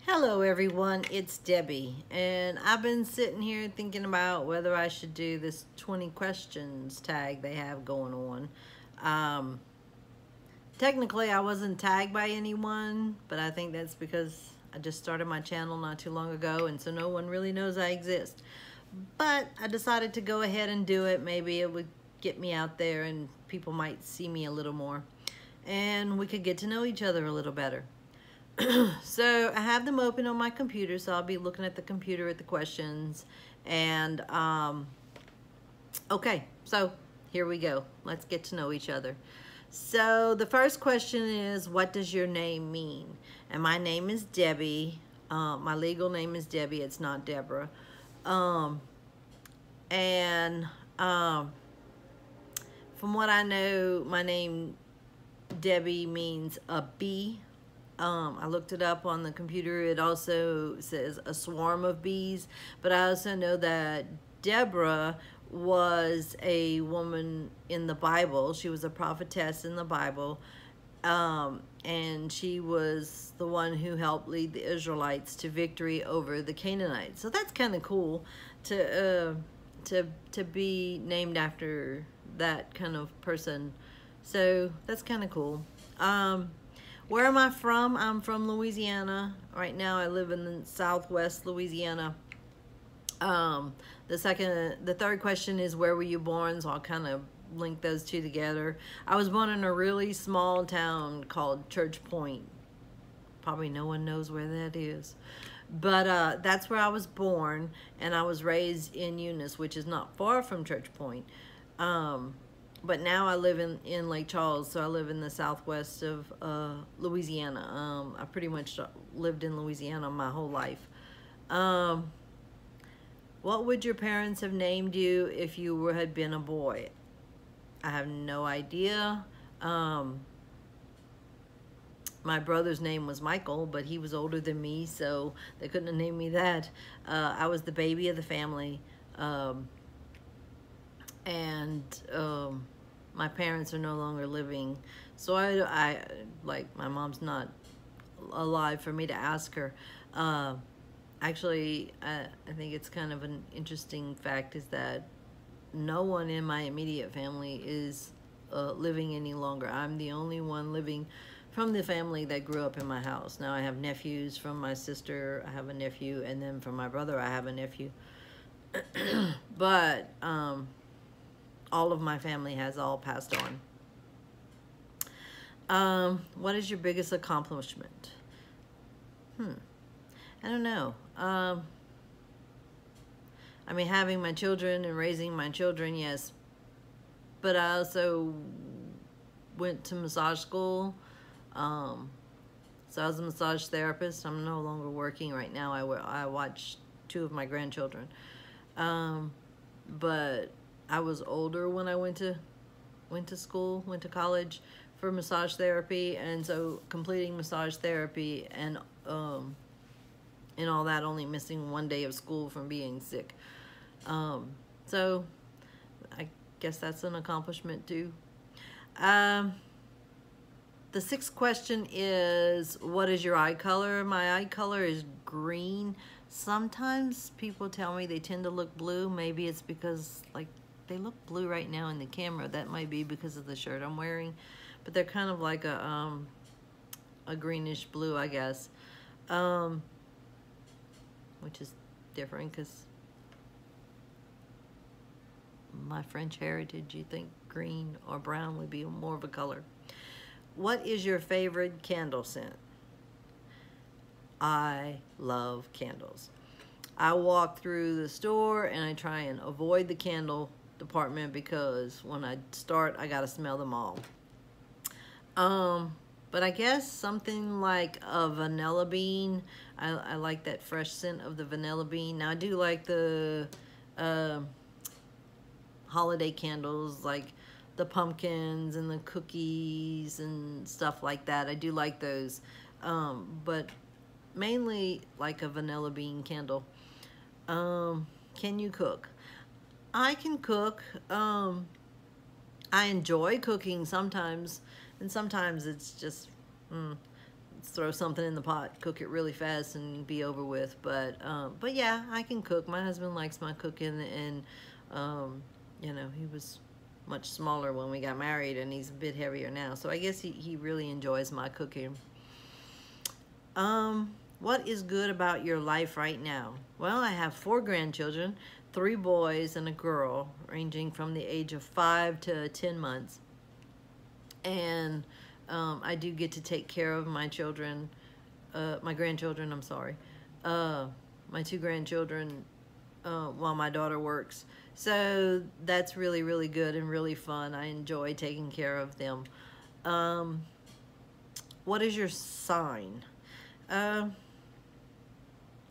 Hello everyone, it's Debbie, and I've been sitting here thinking about whether I should do this 20 questions tag they have going on. Um, Technically I wasn't tagged by anyone, but I think that's because I just started my channel not too long ago, and so no one really knows I exist. But I decided to go ahead and do it. Maybe it would get me out there and people might see me a little more, and we could get to know each other a little better. So I have them open on my computer, so I'll be looking at the computer at the questions. And okay, so here we go. Let's get to know each other. So the first question is, what does your name mean? And my name is Debbie. My legal name is Debbie. It's not Deborah. And from what I know, my name Debbie means a bee. I looked it up on the computer. It also says a swarm of bees, but I also know that Deborah was a woman in the Bible. She was a prophetess in the Bible, and she was the one who helped lead the Israelites to victory over the Canaanites. So that's kind of cool to be named after that kind of person. So that's kind of cool. Where am I from? I'm from Louisiana. Right now I live in the southwest Louisiana. The third question is, where were you born? So I'll kind of link those two together. I was born in a really small town called Church Point. Probably no one knows where that is. But that's where I was born, and I was raised in Eunice, which is not far from Church Point. But now I live in Lake Charles, so I live in the southwest of Louisiana. I pretty much lived in Louisiana my whole life. What would your parents have named you if you had been a boy? I have no idea. My brother's name was Michael, but he was older than me, so they couldn't have named me that. I was the baby of the family. My parents are no longer living, so I like, my mom's not alive for me to ask her. Actually, I think it's kind of an interesting fact is that no one in my immediate family is living any longer. I'm the only one living from the family that grew up in my house. Now I have nephews. From my sister I have a nephew, and then from my brother I have a nephew. But all of my family has all passed on. What is your biggest accomplishment? I don't know. I mean, having my children and raising my children, yes. But I also went to massage school. So I was a massage therapist. I'm no longer working right now. I watch 2 of my grandchildren. But I was older when I went to college for massage therapy, and so completing massage therapy and all that, only missing 1 day of school from being sick. So I guess that's an accomplishment too. The 6th question is, what is your eye color? My eye color is green. Sometimes people tell me they tend to look blue. Maybe it's because, like, they look blue right now in the camera. That might be because of the shirt I'm wearing, but they're kind of like a greenish blue, I guess, which is different because my French heritage, you think green or brown would be more of a color. What is your favorite candle scent? I love candles. I walk through the store and I try and avoid the candle department because when I start, I gotta smell them all. But I guess something like a vanilla bean. I like that fresh scent of the vanilla bean. Now I do like the holiday candles, like the pumpkins and the cookies and stuff like that. I do like those, but mainly like a vanilla bean candle. Can you cook? I can cook. I enjoy cooking sometimes, and sometimes it's just throw something in the pot, cook it really fast, and be over with. But yeah, I can cook. My husband likes my cooking, and you know, he was much smaller when we got married, and he's a bit heavier now. So I guess he really enjoys my cooking. What is good about your life right now? Well, I have 4 grandchildren, 3 boys and a girl, ranging from the age of 5 to 10 months. And I do get to take care of my children, my grandchildren, I'm sorry, my 2 grandchildren while my daughter works. So that's really, really good and really fun. I enjoy taking care of them. What is your sign?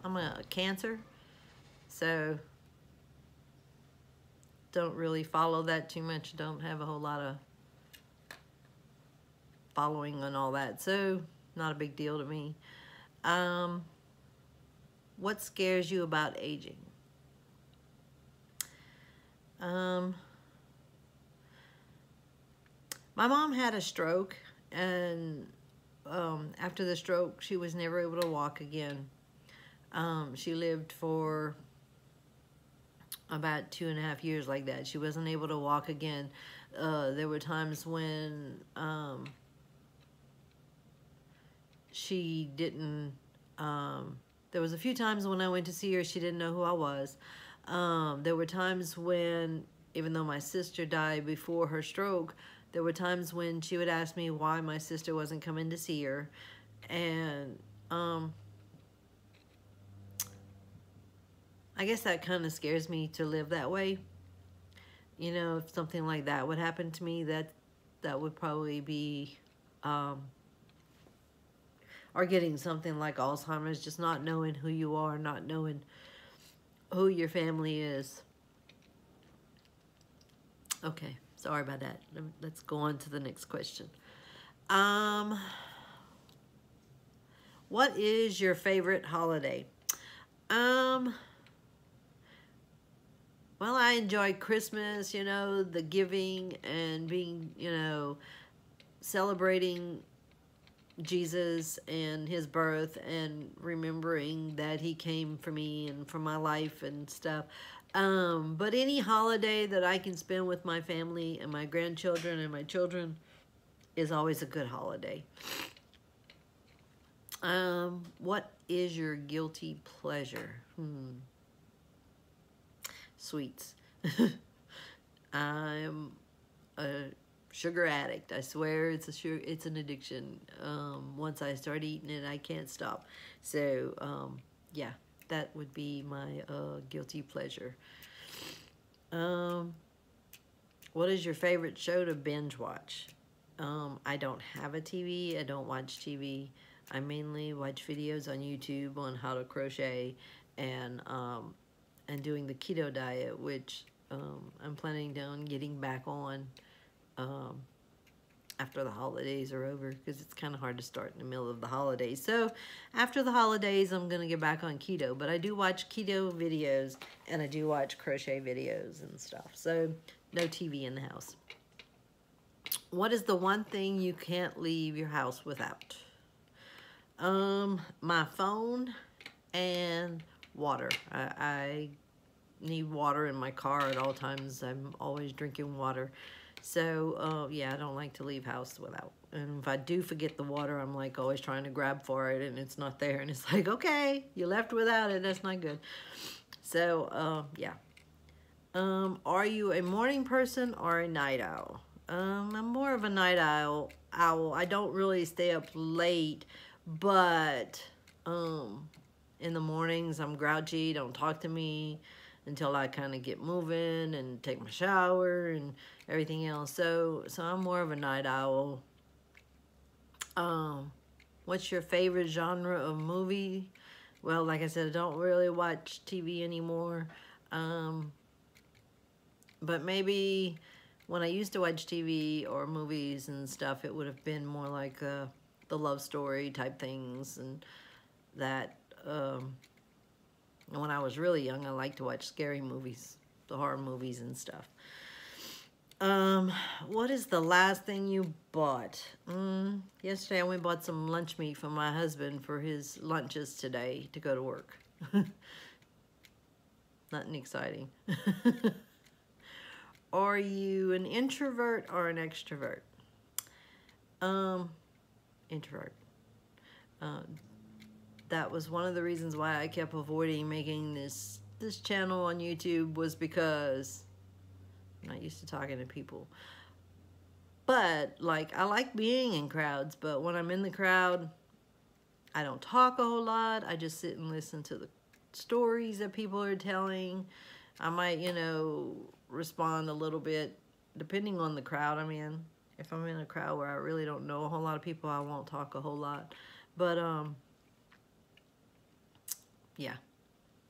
I'm a Cancer, so don't really follow that too much. Don't have a whole lot of following and all that, so not a big deal to me. What scares you about aging? My mom had a stroke, and after the stroke, she was never able to walk again. She lived for about 2.5 years like that. She wasn't able to walk again. There were times when she didn't, there was a few times when I went to see her, she didn't know who I was. There were times when, even though my sister died before her stroke, there were times when she would ask me why my sister wasn't coming to see her. And I guess that kind of scares me to live that way. You know, if something like that would happen to me, that would probably be, or getting something like Alzheimer's, just not knowing who you are, not knowing who your family is. Okay, sorry about that. Let's go on to the next question. What is your favorite holiday? Well, I enjoy Christmas, you know, the giving and being, you know, celebrating Jesus and his birth and remembering that he came for me and for my life and stuff. But any holiday that I can spend with my family and my grandchildren and my children is always a good holiday. What is your guilty pleasure? Sweets. I'm a sugar addict. I swear it's an addiction. Once I start eating it, I can't stop. So, yeah, that would be my guilty pleasure. What is your favorite show to binge watch? I don't have a TV. I don't watch TV. I mainly watch videos on YouTube on how to crochet and doing the keto diet, which I'm planning on getting back on after the holidays are over, because it's kind of hard to start in the middle of the holidays. So after the holidays, I'm going to get back on keto. But I do watch keto videos, and I do watch crochet videos and stuff. So no TV in the house. What is the one thing you can't leave your house without? My phone and water. I need water in my car at all times. I'm always drinking water. So, yeah, I don't like to leave house without. And if I do forget the water, I'm like always trying to grab for it, and it's not there. And it's like, okay, you left without it. That's not good. So, yeah. Are you a morning person or a night owl? I'm more of a night owl. I don't really stay up late, but in the mornings I'm grouchy. Don't talk to me until I kind of get moving and take my shower and everything else. So I'm more of a night owl. What's your favorite genre of movie? Well, like I said, I don't really watch TV anymore. But maybe when I used to watch TV or movies and stuff, it would have been more like the love story type things, and that. And when I was really young, I liked to watch scary movies, the horror movies and stuff. Um, what is the last thing you bought? Yesterday I went and bought some lunch meat for my husband for his lunches today to go to work. Nothing exciting. Are you an introvert or an extrovert? Introvert. That was one of the reasons why I kept avoiding making this channel on YouTube, was because I'm not used to talking to people. But like, I like being in crowds, but when I'm in the crowd, I don't talk a whole lot. I just sit and listen to the stories that people are telling. I might, respond a little bit depending on the crowd I'm in. If I'm in a crowd where I really don't know a whole lot of people, I won't talk a whole lot. But yeah,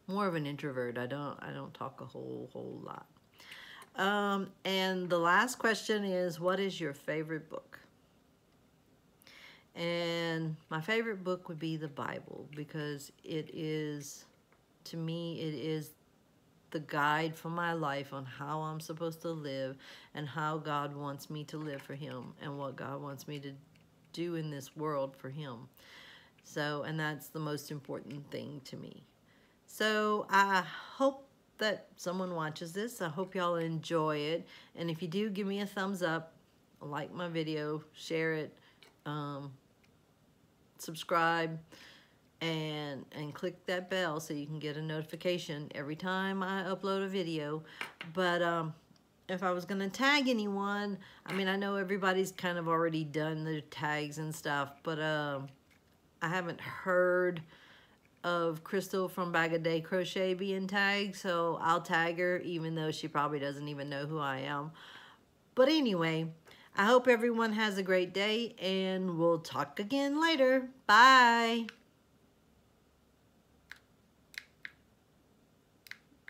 more of an introvert. I don't talk a whole lot. And the last question is, what is your favorite book? And my favorite book would be the Bible, because it is, to me, it is the guide for my life on how I'm supposed to live and how God wants me to live for Him and what God wants me to do in this world for Him. So, and that's the most important thing to me. So I hope that someone watches this. I hope y'all enjoy it. And if you do, give me a thumbs up, like my video, share it, subscribe, and click that bell so you can get a notification every time I upload a video. But if I was going to tag anyone, I mean, I know everybody's kind of already done their tags and stuff, but I haven't heard of Crystal from Bag a Day Crochet being tagged, so I'll tag her even though she probably doesn't even know who I am. But anyway, I hope everyone has a great day, and we'll talk again later. Bye.